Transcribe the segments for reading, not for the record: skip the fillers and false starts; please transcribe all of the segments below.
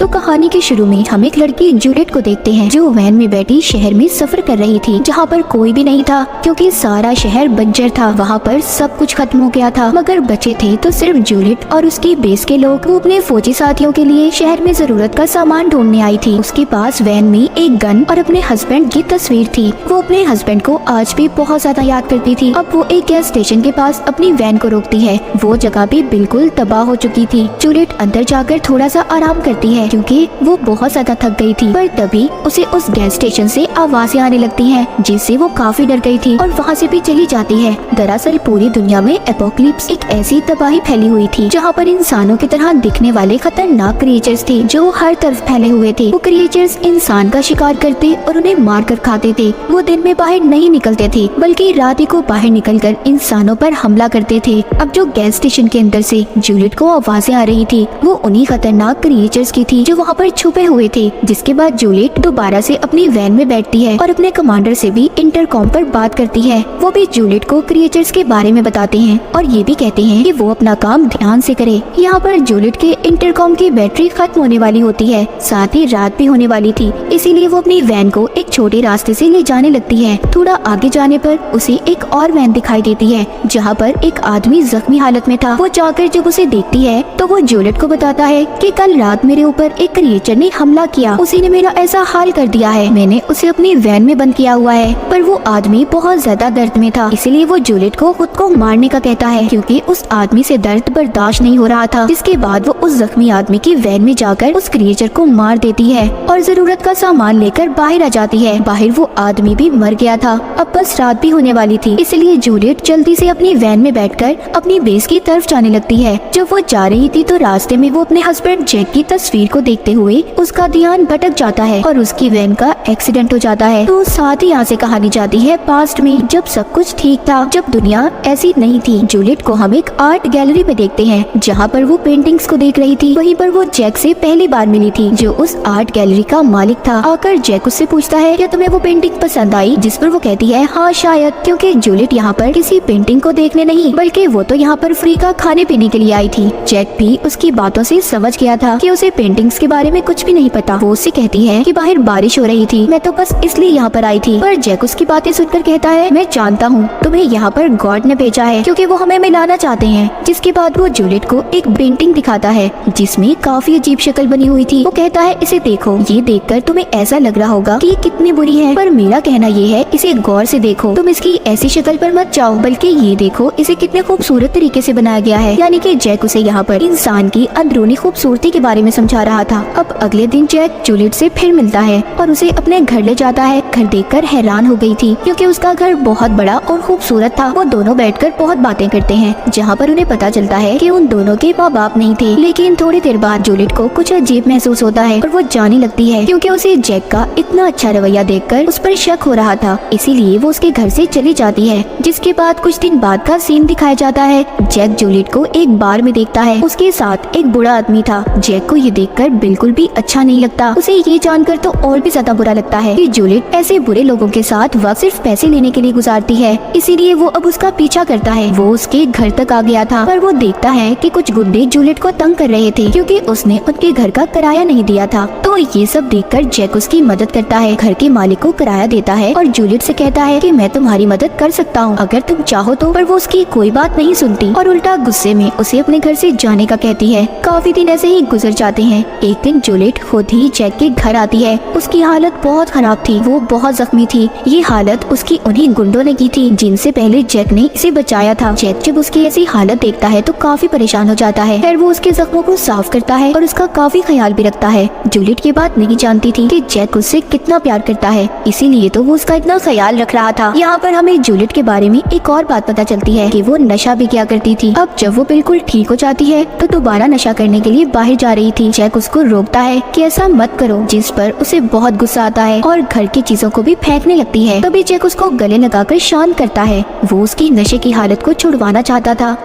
तो कहानी के शुरू में हम एक लड़की जूलियट को देखते हैं जो वैन में बैठी शहर में सफर कर रही थी, जहाँ पर कोई भी नहीं था क्योंकि सारा शहर बंजर था। वहाँ पर सब कुछ खत्म हो गया था, मगर बचे थे तो सिर्फ जूलियट और उसकी बेस के लोग। वो अपने फौजी साथियों के लिए शहर में जरूरत का सामान ढूंढने आई थी। उसके पास वैन में एक गन और अपने हस्बैंड की तस्वीर थी। वो अपने हस्बैंड को आज भी बहुत ज्यादा याद करती थी। अब वो एक गैस स्टेशन के पास अपनी वैन को रोकती है। वो जगह भी बिल्कुल तबाह हो चुकी थी। जूलियट अंदर जाकर थोड़ा सा आराम करती है क्योंकि वो बहुत ज्यादा थक गई थी। पर तभी उसे उस गैस स्टेशन से आवाजें आने लगती हैं, जिससे वो काफी डर गई थी और वहाँ से भी चली जाती है। दरअसल पूरी दुनिया में एपोकलिप्स एक ऐसी तबाही फैली हुई थी जहाँ पर इंसानों की तरह दिखने वाले खतरनाक क्रिएचर्स थे जो हर तरफ फैले हुए थे। वो क्रिएचर्स इंसान का शिकार करते और उन्हें मार कर खाते थे। वो दिन में बाहर नहीं निकलते थे बल्कि रात ही को बाहर निकलकर इंसानों पर हमला करते थे। अब जो गैस स्टेशन के अंदर से जूलियट को आवाजें आ रही थी वो उन्हीं खतरनाक क्रिएचर्स की थी जो वहाँ पर छुपे हुए थे। जिसके बाद जूलियट दोबारा से अपनी वैन में बैठती है और अपने कमांडर से भी इंटरकॉम पर बात करती है। वो भी जूलियट को क्रिएचर्स के बारे में बताते हैं और ये भी कहते हैं कि वो अपना काम ध्यान से करे। यहाँ पर जूलियट के इंटरकॉम की बैटरी खत्म होने वाली होती है, साथ ही रात भी होने वाली थी। इसीलिए वो अपनी वैन को एक छोटे रास्ते से ले जाने लगती है। थोड़ा आगे जाने पर उसे एक और वैन दिखाई देती है जहाँ पर एक आदमी जख्मी हालत में था। वो जाकर जब उसे देखती है तो वो जूलियट को बताता है कि कल रात मेरे ऊपर एक क्रिएचर ने हमला किया। उसी ने मेरा ऐसा हाल कर दिया है। मैंने उसे अपनी वैन में बंद किया हुआ है, पर वो आदमी बहुत ज्यादा दर्द में था। इसलिए वो जूलियट को खुद को मारने का कहता है क्योंकि उस आदमी से दर्द बर्दाश्त नहीं हो रहा था। जिसके बाद वो उस जख्मी आदमी की वैन में जाकर उस क्रिएचर को मार देती है और जरूरत का सामान लेकर बाहर आ जाती है। बाहर वो आदमी भी मर गया था। अब बस रात भी होने वाली थी, इसलिए जूलियट जल्दी से अपनी वैन में बैठकर अपनी बेस की तरफ जाने लगती है। जब वो जा रही थी तो रास्ते में वो अपने हस्बैंड जैक की तस्वीर को देखते हुए उसका ध्यान भटक जाता है और उसकी वैन का एक्सीडेंट हो जाता है। तो साथ ही यहाँ से कहानी जाती है पास्ट में, जब सब कुछ ठीक था, जब दुनिया ऐसी नहीं थी। जूलियट को हम एक आर्ट गैलरी में देखते हैं जहाँ पर वो पेंटिंग्स को देख रही थी। वहीं पर वो जैक से पहली बार मिली थी जो उस आर्ट गैलरी का मालिक था। आकर जैक उससे पूछता है क्या तुम्हें वो पेंटिंग पसंद आई, जिस पर वो कहती है हाँ शायद, क्योंकि जूलियट यहाँ पर किसी पेंटिंग को देखने नहीं बल्कि वो तो यहाँ पर फ्री का खाने पीने के लिए आई थी। जैक भी उसकी बातों से समझ गया था कि उसे पेंटिंग्स के बारे में कुछ भी नहीं पता। वो उससे कहती है कि बाहर बारिश हो रही थी, मैं तो बस इसलिए यहाँ पर आई थी। पर जैक उसकी बातें सुनकर कहता है मैं जानता हूँ तुम्हें यहाँ पर गॉड ने भेजा है क्योंकि वो हमें मिलाना चाहते हैं। जिसके बाद वो जूलियट को एक पेंटिंग दिखाता है जिसमें काफी अजीब शक्ल बनी हुई थी। वो कहता है इसे देखो, ये देखकर तुम्हें ऐसा लग रहा होगा कि ये कितनी बुरी है, पर मेरा कहना ये है इसे गौर से देखो। तुम इसकी ऐसी शक्ल पर मत जाओ बल्कि ये देखो इसे कितने खूबसूरत तरीके से बनाया गया है। यानी कि जैक उसे यहाँ पर इंसान की अंदरूनी खूबसूरती के बारे में समझा रहा था। अब अगले दिन जैक जूलियट से फिर मिलता है और उसे अपने घर ले जाता है। घर देखकर हैरान हो गई थी क्योंकि उसका घर बहुत बड़ा और खूबसूरत था। वो दोनों बैठकर बहुत बातें करते हैं जहाँ पर उन्हें पता चलता है कि उन दोनों के माँ बाप नहीं थे। लेकिन थोड़ी देर बाद जूलियट को कुछ अजीब महसूस होता है और वो जाने लगती है क्योंकि उसे जैक का इतना अच्छा रवैया देखकर उस पर शक हो रहा था। इसीलिए वो उसके घर से चली जाती है। जिसके बाद कुछ दिन बाद का सीन दिखाया जाता है। जैक जूलियट को एक बार में देखता है, उसके साथ एक बुरा आदमी था। जैक को ये देखकर बिल्कुल भी अच्छा नहीं लगता। उसे ये जानकर तो और भी ज्यादा बुरा लगता है कि जूलियट ऐसे बुरे लोगों के साथ वक्त सिर्फ पैसे लेने के लिए गुजारती है। इसीलिए वो अब उसका पीछा करता है। वो उसके घर तक आ गया था पर वो देखता है कि कुछ गुंडे जूलियट को तंग कर रहे थे क्योंकि उसने उनके घर का किराया नहीं दिया था। तो ये सब देखकर जैक उसकी मदद करता है, घर के मालिक को किराया देता है और जूलियट से कहता है कि मैं तुम्हारी मदद कर सकता हूँ अगर तुम चाहो तो। पर वो उसकी कोई बात नहीं सुनती और उल्टा गुस्से में उसे अपने घर से जाने का कहती है। काफी दिन ऐसे ही गुजर जाते हैं। एक दिन जूलियट खुद ही जैक के घर आती है। उसकी हालत बहुत खराब थी, वो बहुत जख्मी थी। ये हालत उसकी उन्हीं गुंडों ने की थी जिनसे पहले जैक ने इसे बचाया था। जैक जब उसकी ऐसी हालत देखता है तो काफी परेशान हो जाता है। फिर वो उसके जख्मों को साफ करता है और उसका काफी ख्याल भी रखता है। जूलियट ये बात नहीं जानती थी कि जैक उससे कितना प्यार करता है, इसीलिए तो वो उसका इतना ख्याल रख रहा था। यहाँ पर हमें जूलियट के बारे में एक और बात पता चलती है कि वो नशा भी किया करती थी। अब जब वो बिल्कुल ठीक हो जाती है तो दोबारा नशा करने के लिए बाहर जा रही थी। जैक उसको रोकता है कि ऐसा मत करो, जिस पर उसे बहुत गुस्सा आता है और घर की चीजों को भी फेंकने लगती है। तभी जैक उसको गले लगाकर शांत करता है। वो उसकी नशे की हालत को छुड़वाना चाहता था।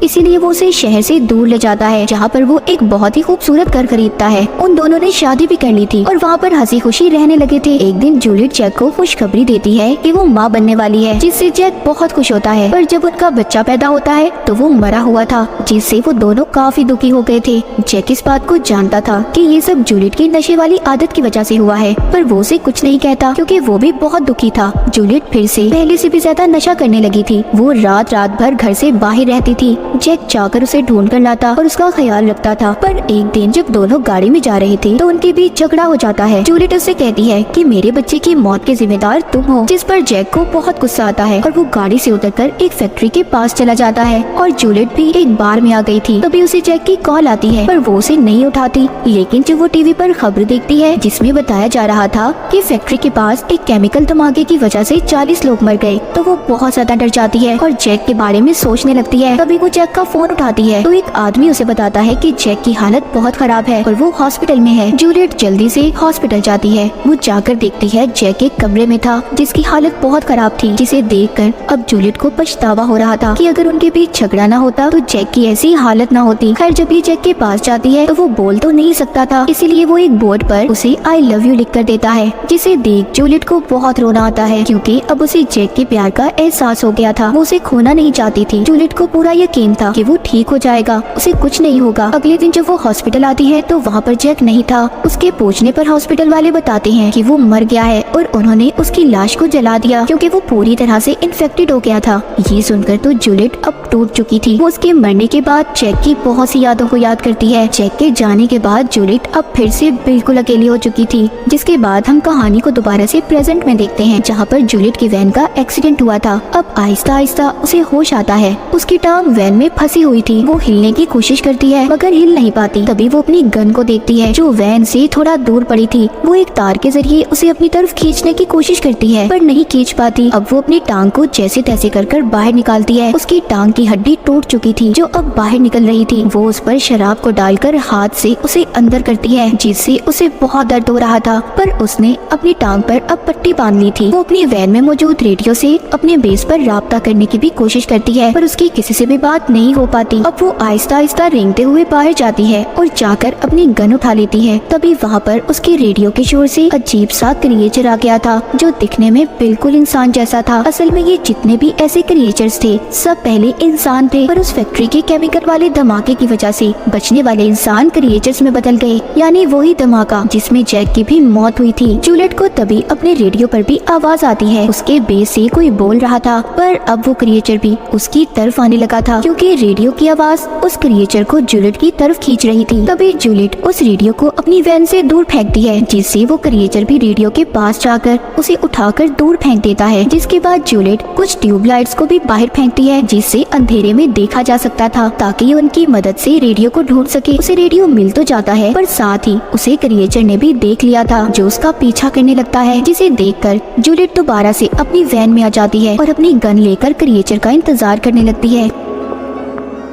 इसीलिए वो उसे शहर से दूर ले जाता है, जहाँ पर वो एक बहुत ही खूबसूरत घर खरीदता है। उन दोनों ने शादी भी कर ली थी और वहाँ पर हंसी खुशी रहने लगे थे। एक दिन जूलियट जैक को खुशखबरी देती है कि वो माँ बनने वाली है, जिससे जैक बहुत खुश होता है। पर जब उनका बच्चा पैदा होता है तो वो मरा हुआ था, जिससे वो दोनों काफी दुखी हो गए थे। जैक इस बात को जानता था कि ये सब जूलियट की नशे वाली आदत की वजह से हुआ है, पर वो उसे कुछ नहीं कहता क्योंकि वो भी बहुत दुखी था। जूलियट फिर से पहले से भी ज्यादा नशा करने लगी थी। वो रात रात भर घर से बाहर रहती थी। जैक जाकर उसे ढूंढ कर लाता और उसका ख्याल रखता था। पर एक दिन जब दोनों गाड़ी में जा रहे थे तो उनके बीच झगड़ा हो जाता है। जूलियट उससे कहती है कि मेरे बच्चे की मौत के जिम्मेदार तुम हो, जिस पर जैक को बहुत गुस्सा आता है और वो गाड़ी से उतरकर एक फैक्ट्री के पास चला जाता है। और जूलियट भी एक बार में आ गई थी। तभी उसे जैक की कॉल आती है, पर वो उसे नहीं उठाती। लेकिन जब वो टीवी पर खबर देखती है जिसमें बताया जा रहा था कि फैक्ट्री के पास एक केमिकल धमाके की वजह से 40 लोग मर गए, तो वो बहुत ज्यादा डर जाती है और जैक के बारे में सोचने लगती है। तभी वो जैक का फोन उठाती है तो एक आदमी उसे बताता है कि जैक की हालत बहुत खराब है और वो हॉस्पिटल में है। जूलियट जल्दी से हॉस्पिटल जाती है। वो जाकर देखती है जैक एक कमरे में था जिसकी हालत बहुत खराब थी, जिसे देखकर अब जूलियट को पछतावा हो रहा था कि अगर उनके बीच झगड़ा ना होता तो जैक की ऐसी हालत ना होती। खैर जब ये जैक के पास जाती है तो वो बोल तो नहीं सकता था, इसीलिए वो एक बोर्ड पर उसे आई लव यू लिख कर देता है, जिसे देख जूलियट को बहुत रोना आता है क्योंकि अब उसे जैक के प्यार का एहसास हो गया था। वो उसे खोना नहीं चाहती थी। जूलियट को पूरा यकीन था कि वो ठीक हो जाएगा, उसे कुछ नहीं होगा। अगले दिन जब वो हॉस्पिटल आती है तो वहाँ पर जैक नहीं था। उसके पूछने पर हॉस्पिटल वाले बताते हैं कि वो मर गया है और उन्होंने उसकी लाश को जला दिया क्योंकि वो पूरी तरह से इन्फेक्टेड हो गया था। ये सुनकर तो जूलियट अब टूट चुकी थी। वो उसके मरने के बाद जैक की बहुत सी यादों को याद करती है। जैक के जाने के बाद जूलियट अब फिर से बिल्कुल अकेली हो चुकी थी, जिसके बाद हम कहानी को दोबारा से प्रेजेंट में देखते हैं, जहाँ पर जूलियट की वैन का एक्सीडेंट हुआ था। अब आहिस्ता आहिस्ता उसे होश आता है। उसकी टांग वैन में फंसी हुई थी। वो हिलने की कोशिश करती है मगर हिल नहीं पाती। तभी वो अपनी गन को देखती है जो वैन से थोड़ा दूर पड़ी थी। वो एक तार के जरिए उसे अपनी तरफ खींचने की कोशिश करती है पर नहीं खींच पाती। अब वो अपनी टांग को जैसे तैसे कर बाहर निकालती है। उसकी टांग की हड्डी टूट चुकी थी जो अब बाहर निकल रही थी। वो उस पर शराब को डालकर हाथ से उसे अंदर करती है, जिससे उसे बहुत दर्द हो रहा था। पर उसने अपनी टांग पर अब पट्टी बांध ली थी। वो अपनी वैन में मौजूद रेडियो से अपने बेस पर राब्ता करने की भी कोशिश करती है पर उसकी किसी से भी बात नहीं हो पाती। अब वो आहिस्ता आहिस्ता रेंगते हुए बाहर जाती है और जाकर अपनी गन उठा लेती है। तभी वहाँ पर उसके रेडियो के शोर से अजीब सा क्रिएचर आ गया था जो दिखने में बिल्कुल इंसान जैसा था। असल में ये जितने भी ऐसे क्रिएचर्स थे सब पहले इंसान थे, पर उस फैक्ट्री के केमिकल वाले धमाके की वजह से बचने वाले इंसान क्रिएचर्स में बदल गए, यानी वही धमाका जिसमें जैक की भी मौत हुई थी। जूलियट को तभी अपने रेडियो पर भी आवाज आती है। उसके बेस से कोई बोल रहा था, पर अब वो क्रिएचर भी उसकी तरफ आने लगा था क्योंकि रेडियो की आवाज उस क्रिएचर को जूलियट की तरफ खींच रही थी। तभी जूलियट उस रेडियो को अपनी वैन से दूर फेंकती है, जिससे वो क्रिएचर भी रेडियो के पास जाकर उसे उठाकर दूर फेंक देता है। जिसके बाद जूलियट कुछ ट्यूबलाइट्स को भी बाहर फेंकती है जिससे अंधेरे में देखा जा सकता था, ताकि उनकी मदद से रेडियो को ढूंढ सके। उसे रेडियो मिल तो जाता है पर साथ ही उसे क्रिएचर ने भी देख लिया था जो उसका पीछा करने लगता है, जिसे देखकर जूलियट दोबारा से अपनी वैन में आ जाती है और अपनी गन लेकर क्रिएचर का इंतजार करने लगती है।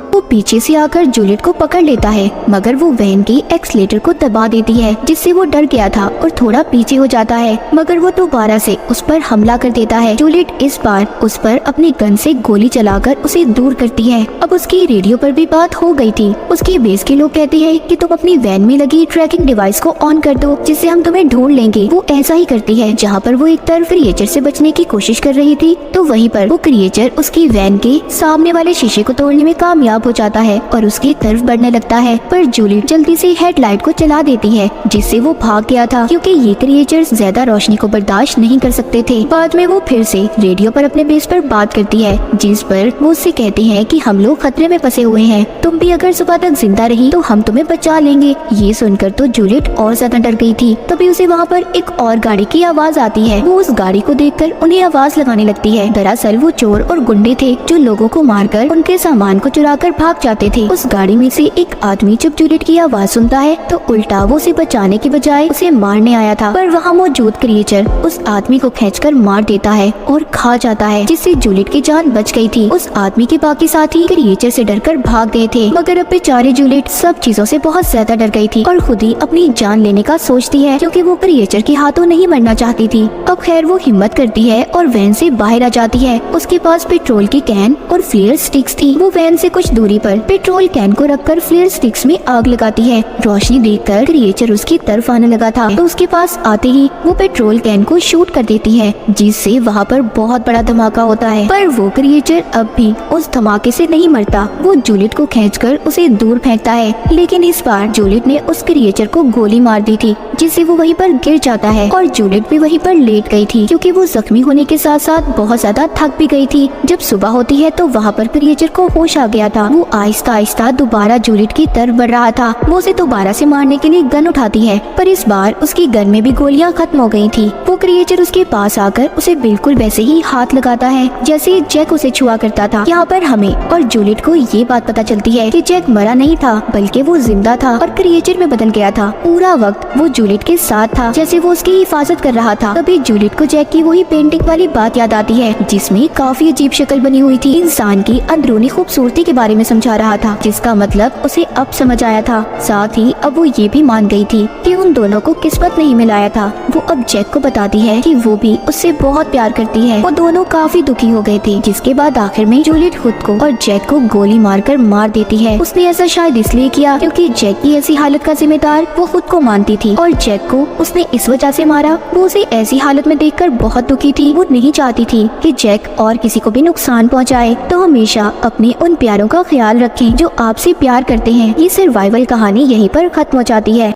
वो पीछे से आकर जूलियट को पकड़ लेता है मगर वो वैन के एक्सीलेटर को दबा देती है, जिससे वो डर गया था और थोड़ा पीछे हो जाता है मगर वो दोबारा से उस पर हमला कर देता है। जूलियट इस बार उस पर अपनी गन से गोली चलाकर उसे दूर करती है। अब उसकी रेडियो पर भी बात हो गई थी। उसके बेस के लोग कहते हैं कि तुम अपनी वैन में लगी ट्रैकिंग डिवाइस को ऑन कर दो जिससे हम तुम्हें ढूंढ लेंगे। वो ऐसा ही करती है। जहाँ पर वो एक तरफ क्रिएचर से बचने की कोशिश कर रही थी तो वहीं पर वो क्रिएचर उसकी वैन के सामने वाले शीशे को तोड़ने में कामयाब हो जाता है और उसकी तरफ बढ़ने लगता है, पर जूलियट जल्दी से हेडलाइट को चला देती है जिससे वो भाग गया था क्योंकि ये क्रिएचर्स ज्यादा रोशनी को बर्दाश्त नहीं कर सकते थे। बाद में वो फिर से रेडियो पर अपने बेस पर बात करती है जिस पर वो उससे कहते हैं कि हम लोग खतरे में फंसे हुए हैं, तुम भी अगर सुबह तक जिंदा रही तो हम तुम्हें बचा लेंगे। ये सुनकर तो जूलियट और ज्यादा डर गई थी। तभी उसे वहाँ पर एक और गाड़ी की आवाज आती है। वो उस गाड़ी को देखकर उन्हें आवाज लगाने लगती है। दरअसल वो चोर और गुंडे थे जो लोगों को मारकर उनके सामान को चुराकर भाग जाते थे। उस गाड़ी में से एक आदमी जब जूलियट की आवाज सुनता है तो उल्टा वो उसे बचाने की बजाय उसे मारने आया था, पर वहाँ मौजूद क्रिएचर उस आदमी को खींचकर मार देता है और खा जाता है, जिससे जूलियट की जान बच गई थी। उस आदमी के बाकी साथी क्रिएचर से डरकर भाग गए थे मगर अब बेचारी जूलियट सब चीजों से बहुत ज्यादा डर गई थी और खुद ही अपनी जान लेने का सोचती है क्योंकि वो क्रिएचर के हाथों नहीं मरना चाहती थी। अब खैर वो हिम्मत करती है और वैन से बाहर आ जाती है। उसके पास पेट्रोल की कैन और फ्लेयर स्टिक्स थी। वो वैन से कुछ दूरी वहीं पर पेट्रोल कैन को रखकर फ्लेयर स्टिक्स में आग लगाती है। रोशनी देखकर क्रिएचर उसकी तरफ आने लगा था, तो उसके पास आते ही वो पेट्रोल कैन को शूट कर देती है, जिससे वहाँ पर बहुत बड़ा धमाका होता है। पर वो क्रिएचर अब भी उस धमाके से नहीं मरता। वो जूलियट को खींचकर उसे दूर फेंकता है, लेकिन इस बार जूलियट ने उस क्रिएचर को गोली मार दी थी, जिससे वो वहीं पर गिर जाता है और जूलियट भी वहीं पर लेट गई थी, क्योंकि वो जख्मी होने के साथ साथ बहुत ज्यादा थक भी गई थी। जब सुबह होती है तो वहाँ पर क्रिएचर को होश आ गया था। वो आहिस्ता आहिस्ता दोबारा जूलियट की तरफ बढ़ रहा था। वो उसे दोबारा से मारने के लिए गन उठाती है, पर इस बार उसकी गन में भी गोलियां खत्म हो गई थी। वो क्रिएचर उसके पास आकर उसे बिल्कुल वैसे ही हाथ लगाता है जैसे जैक उसे छुआ करता था। यहाँ पर हमें और जूलियट को ये बात पता चलती है कि जैक मरा नहीं था, बल्कि वो जिंदा था और क्रिएचर में बदल गया था। पूरा वक्त वो जूलियट के साथ था, जैसे वो उसकी हिफाजत कर रहा था। तभी जूलियट को जैक की वही पेंटिंग वाली बात याद आती है, जिसमें काफी अजीब शक्ल बनी हुई थी, इंसान की अंदरूनी खूबसूरती के बारे में समझा रहा था, जिसका मतलब उसे अब समझ आया था। साथ ही अब वो ये भी मान गई थी कि उन दोनों को किस्मत नहीं मिलाया था। वो अब जैक को बताती है कि वो भी उससे बहुत प्यार करती है। वो दोनों काफी दुखी हो गए थे, जिसके बाद आखिर में जूलियट खुद को और जैक को गोली मारकर मार देती है। उसने ऐसा शायद इसलिए किया क्योंकि जैक की ऐसी हालत का जिम्मेदार वो खुद को मानती थी, और जैक को उसने इस वजह से मारा। वो उसे ऐसी हालत में देखकर बहुत दुखी थी। वो नहीं चाहती थी कि जैक और किसी को भी नुकसान पहुंचाए। तो हमेशा अपने उन प्यारों का ख्याल रखें जो आपसे प्यार करते हैं। ये सर्वाइवल कहानी यहीं पर खत्म हो जाती है।